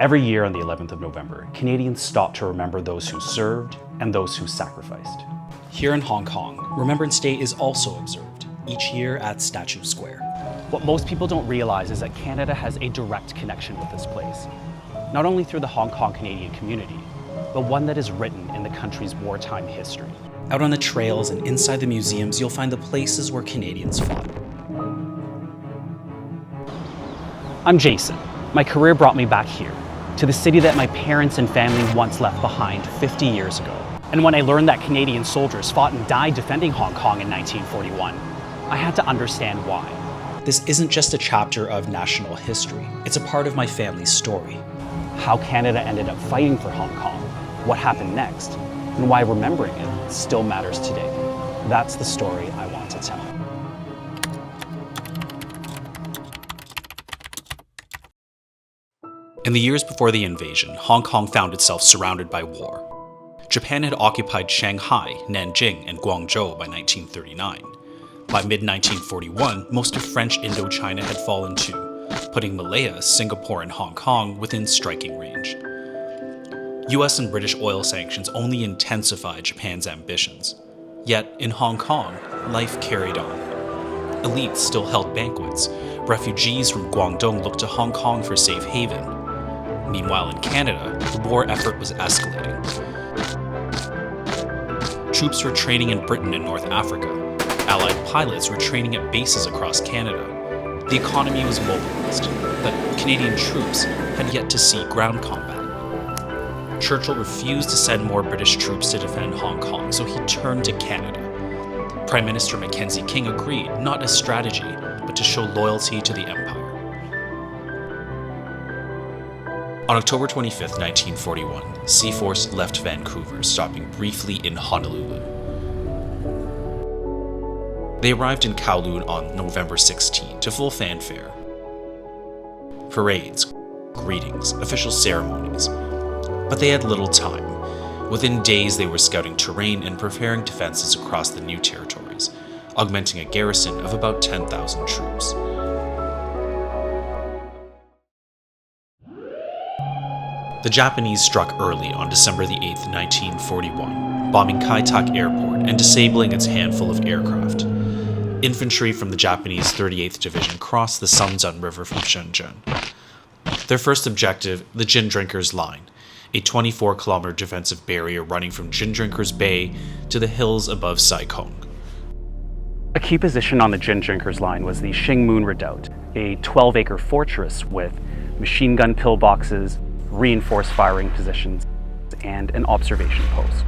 Every year on the 11th of November, Canadians stop to remember those who served and those who sacrificed. Here in Hong Kong, Remembrance Day is also observed, each year at Statue Square. What most people don't realize is that Canada has a direct connection with this place, not only through the Hong Kong Canadian community, but one that is written in the country's wartime history. Out on the trails and inside the museums, you'll find the places where Canadians fought. I'm Jason. My career brought me back here, to the city that my parents and family once left behind 50 years ago. And when I learned that Canadian soldiers fought and died defending Hong Kong in 1941, I had to understand why. This isn't just a chapter of national history, it's a part of my family's story. How Canada ended up fighting for Hong Kong, what happened next, and why remembering it still matters today. That's the story I want to tell. In the years before the invasion, Hong Kong found itself surrounded by war. Japan had occupied Shanghai, Nanjing, and Guangzhou by 1939. By mid-1941, most of French Indochina had fallen too, putting Malaya, Singapore, and Hong Kong within striking range. US and British oil sanctions only intensified Japan's ambitions. Yet, in Hong Kong, life carried on. Elites still held banquets. Refugees from Guangdong looked to Hong Kong for safe haven. Meanwhile, in Canada, the war effort was escalating. Troops were training in Britain and North Africa. Allied pilots were training at bases across Canada. The economy was mobilized, but Canadian troops had yet to see ground combat. Churchill refused to send more British troops to defend Hong Kong, so he turned to Canada. Prime Minister Mackenzie King agreed, not as strategy, but to show loyalty to the Empire. On October 25, 1941, Seaforce left Vancouver, stopping briefly in Honolulu. They arrived in Kowloon on November 16 to full fanfare. Parades, greetings, official ceremonies. But they had little time. Within days, they were scouting terrain and preparing defenses across the new territories, augmenting a garrison of about 10,000 troops. The Japanese struck early on December 8, 1941, bombing Kai Tak Airport and disabling its handful of aircraft. Infantry from the Japanese 38th Division crossed the Samzun River from Shenzhen. Their first objective, the Gin Drinkers Line, a 24-kilometer defensive barrier running from Gin Drinkers Bay to the hills above Sai Kung. A key position on the Gin Drinkers Line was the Shing Mun Redoubt, a 12-acre fortress with machine gun pillboxes, reinforced firing positions, and an observation post.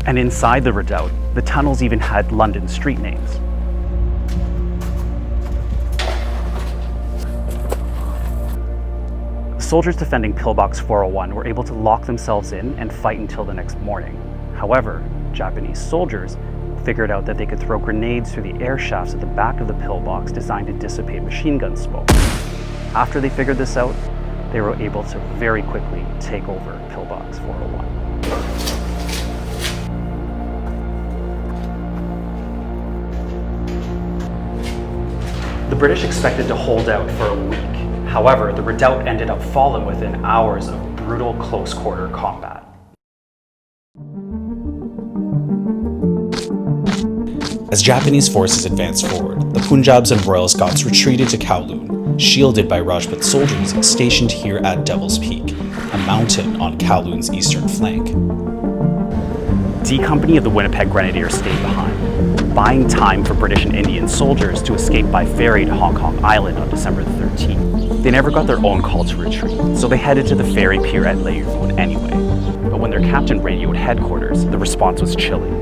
And inside the redoubt, the tunnels even had London street names. The soldiers defending Pillbox 401 were able to lock themselves in and fight until the next morning. However, Japanese soldiers figured out that they could throw grenades through the air shafts at the back of the pillbox designed to dissipate machine gun smoke. After they figured this out, they were able to very quickly take over Pillbox 401. The British expected to hold out for a week. However, the redoubt ended up falling within hours of brutal close-quarter combat. As Japanese forces advanced forward, the Punjabs and Royal Scots retreated to Kowloon, shielded by Rajput soldiers stationed here at Devil's Peak, a mountain on Kowloon's eastern flank. D Company of the Winnipeg Grenadiers stayed behind, buying time for British and Indian soldiers to escape by ferry to Hong Kong Island on December 13th. They never got their own call to retreat, so they headed to the ferry pier at Le Road anyway. But when their captain radioed headquarters, the response was chilling.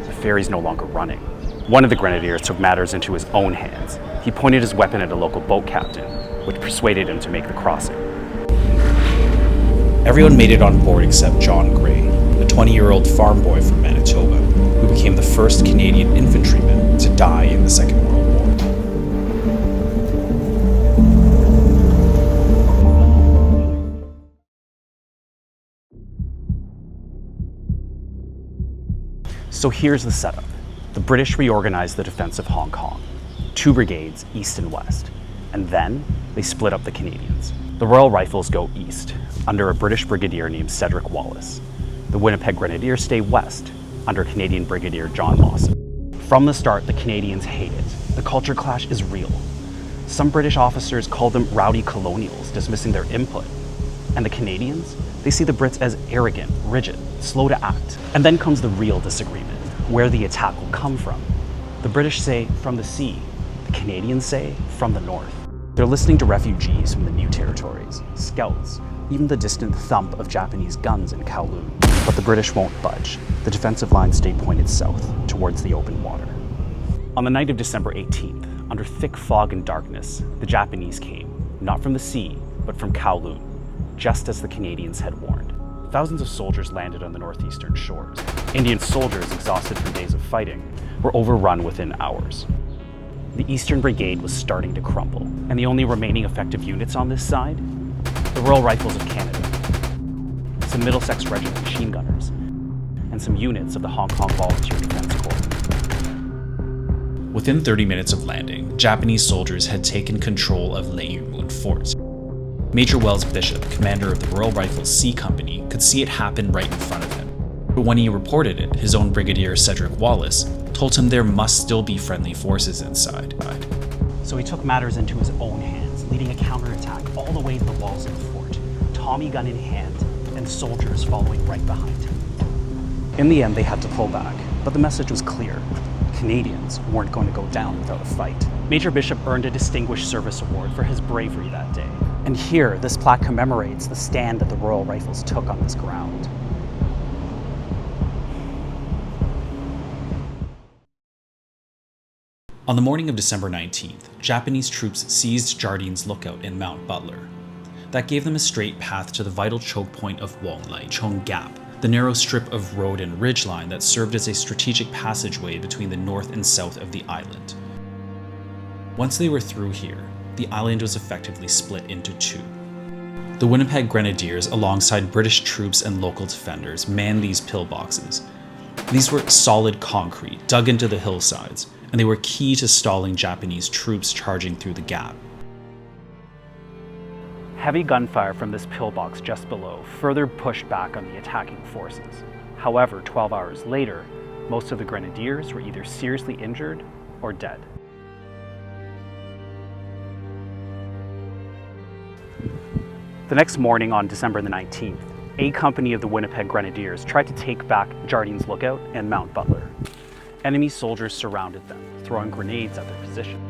The ferry's no longer running. One of the grenadiers took matters into his own hands. He pointed his weapon at a local boat captain, which persuaded him to make the crossing. Everyone made it on board except John Gray, a 20-year-old farm boy from Manitoba, who became the first Canadian infantryman to die in the Second World War. So here's the setup. The British reorganized the defense of Hong Kong, 2 brigades, east and west. And then they split up the Canadians. The Royal Rifles go east, under a British brigadier named Cedric Wallace. The Winnipeg Grenadiers stay west, under Canadian Brigadier John Lawson. From the start, the Canadians hate it. The culture clash is real. Some British officers call them rowdy colonials, dismissing their input. And the Canadians, they see the Brits as arrogant, rigid, slow to act. And then comes the real disagreement, where the attack will come from. The British say from the sea, the Canadians say from the north. They're listening to refugees from the new territories, scouts, even the distant thump of Japanese guns in Kowloon. But the British won't budge. The defensive lines stay pointed south, towards the open water. On the night of December 18th, under thick fog and darkness, the Japanese came, not from the sea, but from Kowloon, just as the Canadians had warned. Thousands of soldiers landed on the northeastern shores. Indian soldiers, exhausted from days of fighting, were overrun within hours. The Eastern Brigade was starting to crumble, and the only remaining effective units on this side? The Royal Rifles of Canada, some Middlesex Regiment machine gunners, and some units of the Hong Kong Volunteer Defense Corps. Within 30 minutes of landing, Japanese soldiers had taken control of Leiyumun Fort. Major Wells Bishop, commander of the Royal Rifles C Company, could see it happen right in front of him. But when he reported it, his own brigadier Cedric Wallace told him there must still be friendly forces inside. So he took matters into his own hands, leading a counterattack all the way to the walls of the fort, Tommy gun in hand, and soldiers following right behind him. In the end, they had to pull back, but the message was clear. Canadians weren't going to go down without a fight. Major Bishop earned a Distinguished Service Award for his bravery that day. And here, this plaque commemorates the stand that the Royal Rifles took on this ground. On the morning of December 19th, Japanese troops seized Jardine's Lookout in Mount Butler. That gave them a straight path to the vital choke point of Wonglai Chong Gap, the narrow strip of road and ridgeline that served as a strategic passageway between the north and south of the island. Once they were through here, the island was effectively split into two. The Winnipeg Grenadiers, alongside British troops and local defenders, manned these pillboxes. These were solid concrete, dug into the hillsides, and they were key to stalling Japanese troops charging through the gap. Heavy gunfire from this pillbox just below further pushed back on the attacking forces. However, 12 hours later, most of the Grenadiers were either seriously injured or dead. The next morning on December the 19th, A Company of the Winnipeg Grenadiers tried to take back Jardine's Lookout and Mount Butler. Enemy soldiers surrounded them, throwing grenades at their position.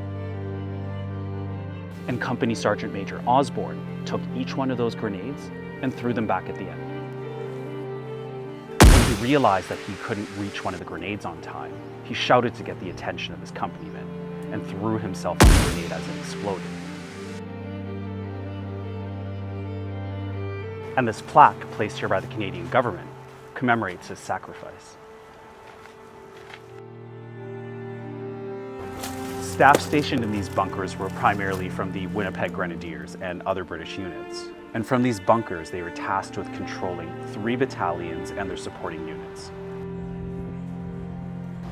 And Company Sergeant Major Osborne took each one of those grenades and threw them back at the enemy. When he realized that he couldn't reach one of the grenades on time, he shouted to get the attention of his companymen and threw himself on the grenade as it exploded. And this plaque, placed here by the Canadian government, commemorates his sacrifice. Staff stationed in these bunkers were primarily from the Winnipeg Grenadiers and other British units. And from these bunkers, they were tasked with controlling 3 battalions and their supporting units.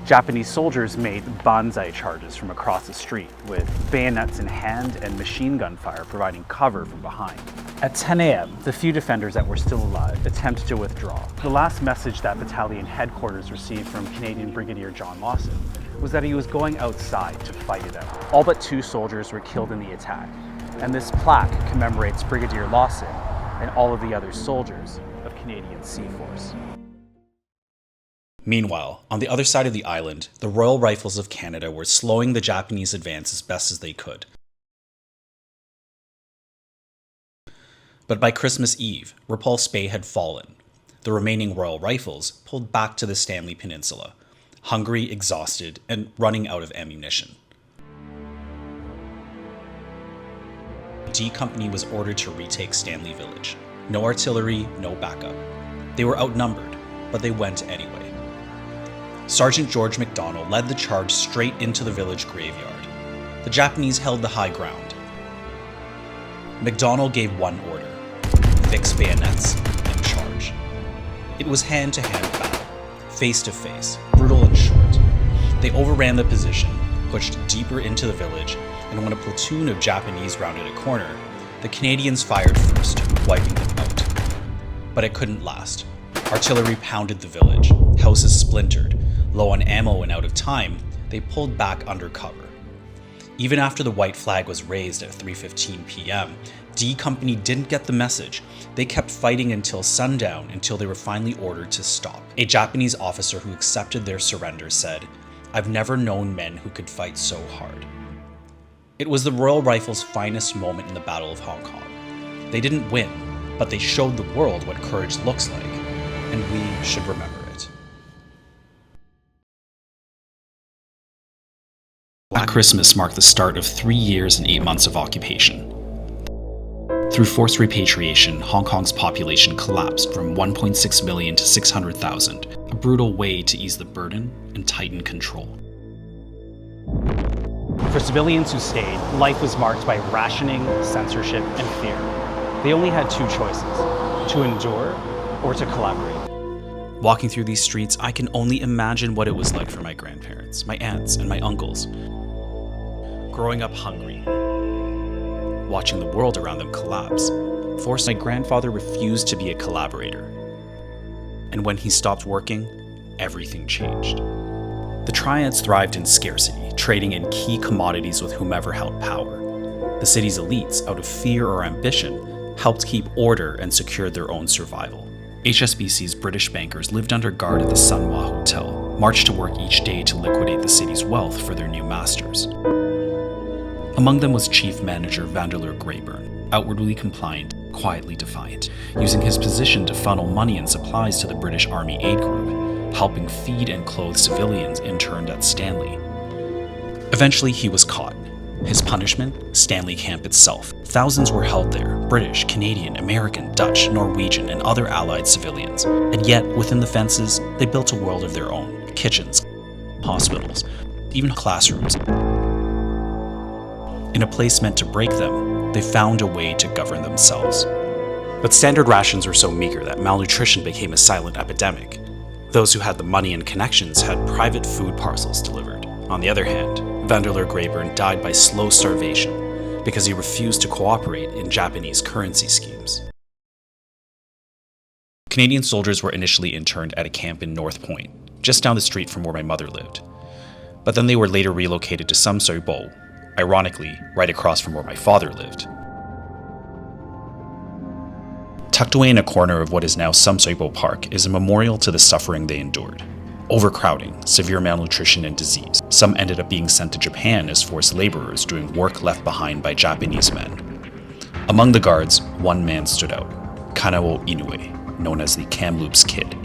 Japanese soldiers made banzai charges from across the street, with bayonets in hand and machine gun fire providing cover from behind. At 10 a.m., the few defenders that were still alive attempted to withdraw. The last message that battalion headquarters received from Canadian Brigadier John Lawson was that he was going outside to fight it out. All but 2 soldiers were killed in the attack, and this plaque commemorates Brigadier Lawson and all of the other soldiers of Canadian Sea Force. Meanwhile, on the other side of the island, the Royal Rifles of Canada were slowing the Japanese advance as best as they could. But by Christmas Eve, Repulse Bay had fallen. The remaining Royal Rifles pulled back to the Stanley Peninsula, hungry, exhausted, and running out of ammunition. D Company was ordered to retake Stanley Village. No artillery, no backup. They were outnumbered, but they went anyway. Sergeant George MacDonald led the charge straight into the village graveyard. The Japanese held the high ground. MacDonald gave one order: fix bayonets and charge. It was hand-to-hand battle, face-to-face, brutal and short. They overran the position, pushed deeper into the village, and when a platoon of Japanese rounded a corner, the Canadians fired first, wiping them out. But it couldn't last. Artillery pounded the village, houses splintered. Low on ammo and out of time, they pulled back under cover. Even after the white flag was raised at 3:15 p.m., D Company didn't get the message. They kept fighting until sundown, until they were finally ordered to stop. A Japanese officer who accepted their surrender said, "I've never known men who could fight so hard." It was the Royal Rifles' finest moment in the Battle of Hong Kong. They didn't win, but they showed the world what courage looks like, and we should remember it. Black Christmas marked the start of 3 years and 8 months of occupation. Through forced repatriation, Hong Kong's population collapsed from 1.6 million to 600,000, a brutal way to ease the burden and tighten control. For civilians who stayed, life was marked by rationing, censorship, and fear. They only had two choices: to endure or to collaborate. Walking through these streets, I can only imagine what it was like for my grandparents, my aunts, and my uncles. Growing up hungry, watching the world around them collapse, forced my grandfather refused to be a collaborator. And when he stopped working, everything changed. The triads thrived in scarcity, trading in key commodities with whomever held power. The city's elites, out of fear or ambition, helped keep order and secured their own survival. HSBC's British bankers lived under guard at the Sunhua Hotel, marched to work each day to liquidate the city's wealth for their new masters. Among them was Chief Manager Vanderleur Greyburn, outwardly compliant, quietly defiant, using his position to funnel money and supplies to the British Army Aid Group, helping feed and clothe civilians interned at Stanley. Eventually, he was caught. His punishment? Stanley Camp itself. Thousands were held there, British, Canadian, American, Dutch, Norwegian, and other allied civilians. And yet, within the fences, they built a world of their own. Kitchens, hospitals, even classrooms. In a place meant to break them, they found a way to govern themselves. But standard rations were so meager that malnutrition became a silent epidemic. Those who had the money and connections had private food parcels delivered. On the other hand, Vanderleur Greyburn died by slow starvation because he refused to cooperate in Japanese currency schemes. Canadian soldiers were initially interned at a camp in North Point, just down the street from where my mother lived. But then they were later relocated to Sam Soi Bo, ironically, right across from where my father lived. Tucked away in a corner of what is now Sam Soi Bo Park is a memorial to the suffering they endured. Overcrowding, severe malnutrition, and disease. Some ended up being sent to Japan as forced laborers doing work left behind by Japanese men. Among the guards, one man stood out, Kanao Inoue, known as the Kamloops Kid.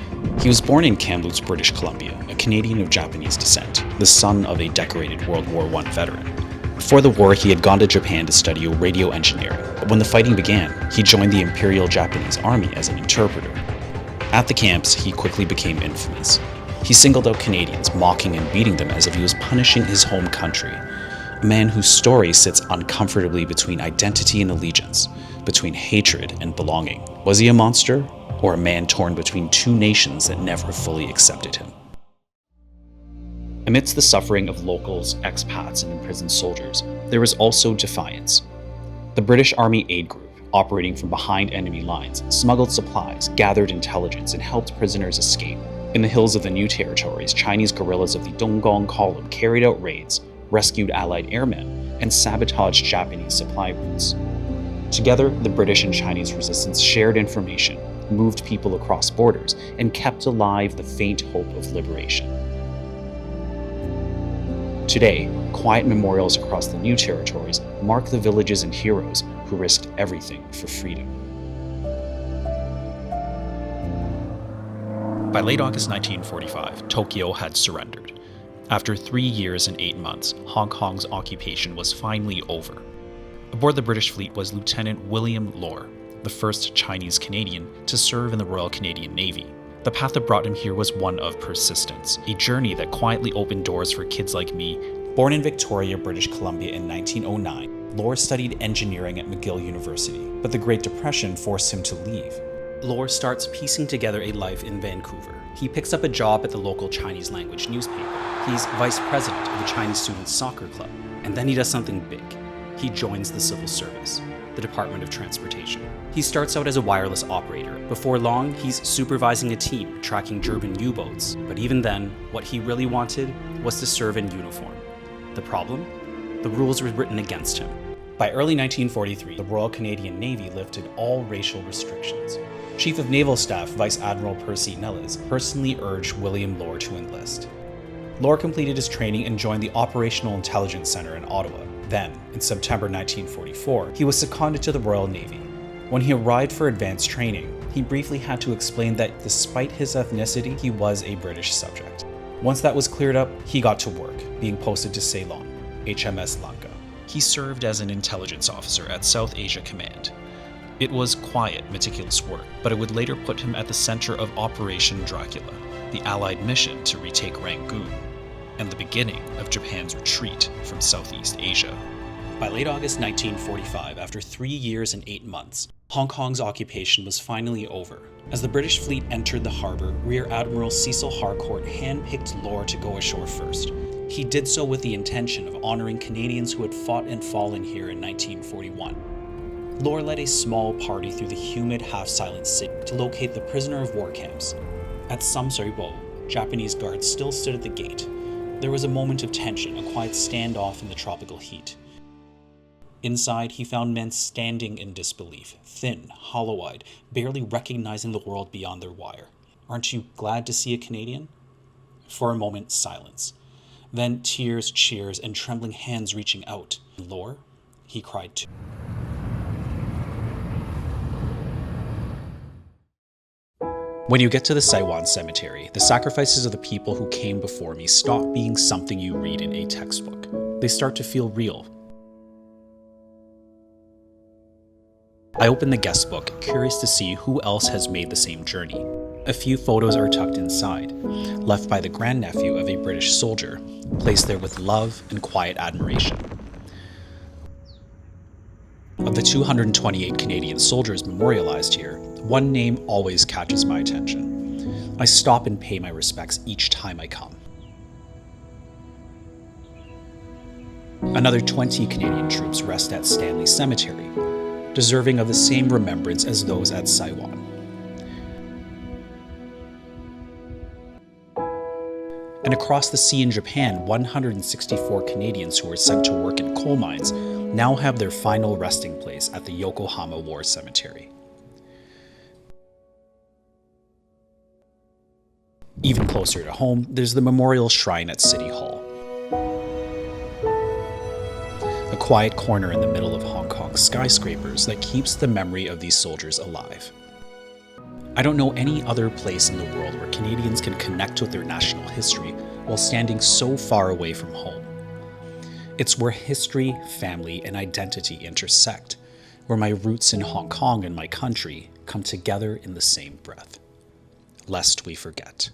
He was born in Kamloops, British Columbia, a Canadian of Japanese descent, the son of a decorated World War I veteran. Before the war, he had gone to Japan to study radio engineering, but when the fighting began, he joined the Imperial Japanese Army as an interpreter. At the camps, he quickly became infamous. He singled out Canadians, mocking and beating them as if he was punishing his home country. A man whose story sits uncomfortably between identity and allegiance, between hatred and belonging. Was he a monster, or a man torn between two nations that never fully accepted him? Amidst the suffering of locals, expats, and imprisoned soldiers, there was also defiance. The British Army Aid Group, operating from behind enemy lines, smuggled supplies, gathered intelligence, and helped prisoners escape. In the hills of the New Territories, Chinese guerrillas of the Dongong Column carried out raids, rescued Allied airmen, and sabotaged Japanese supply routes. Together, the British and Chinese resistance shared information, moved people across borders, and kept alive the faint hope of liberation. Today, quiet memorials across the New Territories mark the villages and heroes who risked everything for freedom. By late August 1945, Tokyo had surrendered. After 3 years and 8 months, Hong Kong's occupation was finally over. Aboard the British fleet was Lieutenant William Lohr, the first Chinese Canadian to serve in the Royal Canadian Navy. The path that brought him here was one of persistence, a journey that quietly opened doors for kids like me. Born in Victoria, British Columbia in 1909, Lohr studied engineering at McGill University, but the Great Depression forced him to leave. Lore starts piecing together a life in Vancouver. He picks up a job at the local Chinese language newspaper. He's vice president of the Chinese Students Soccer Club. And then he does something big. He joins the civil service, the Department of Transportation. He starts out as a wireless operator. Before long, he's supervising a team tracking German U-boats. But even then, what he really wanted was to serve in uniform. The problem? The rules were written against him. By early 1943, the Royal Canadian Navy lifted all racial restrictions. Chief of Naval Staff Vice Admiral Percy Nellis personally urged William Lore to enlist. Lore completed his training and joined the Operational Intelligence Center in Ottawa. Then, in September 1944, he was seconded to the Royal Navy. When he arrived for advanced training, he briefly had to explain that despite his ethnicity, he was a British subject. Once that was cleared up, he got to work, being posted to Ceylon, HMS Lanka. He served as an intelligence officer at South Asia Command. It was quiet, meticulous work, but it would later put him at the center of Operation Dracula, the Allied mission to retake Rangoon, and the beginning of Japan's retreat from Southeast Asia. By late August 1945, after 3 years and 8 months, Hong Kong's occupation was finally over. As the British fleet entered the harbor, Rear Admiral Cecil Harcourt handpicked Lore to go ashore first. He did so with the intention of honoring Canadians who had fought and fallen here in 1941. Lore led a small party through the humid, half-silent city to locate the prisoner of war camps. At Samsaribo, Japanese guards still stood at the gate. There was a moment of tension, a quiet standoff in the tropical heat. Inside, he found men standing in disbelief, thin, hollow-eyed, barely recognizing the world beyond their wire. "Aren't you glad to see a Canadian?" For a moment, silence. Then tears, cheers, and trembling hands reaching out. "Lore?" he cried too. When you get to the Saiwan Cemetery, the sacrifices of the people who came before me stop being something you read in a textbook. They start to feel real. I open the guest book, curious to see who else has made the same journey. A few photos are tucked inside, left by the grandnephew of a British soldier, placed there with love and quiet admiration. Of the 228 Canadian soldiers memorialized here, one name always catches my attention. I stop and pay my respects each time I come. Another 20 Canadian troops rest at Stanley Cemetery, deserving of the same remembrance as those at Saiwan. And across the sea in Japan, 164 Canadians who were sent to work in coal mines now have their final resting place at the Yokohama War Cemetery. Even closer to home, there's the memorial shrine at City Hall. A quiet corner in the middle of Hong Kong's skyscrapers that keeps the memory of these soldiers alive. I don't know any other place in the world where Canadians can connect with their national history while standing so far away from home. It's where history, family, and identity intersect, where my roots in Hong Kong and my country come together in the same breath. Lest we forget.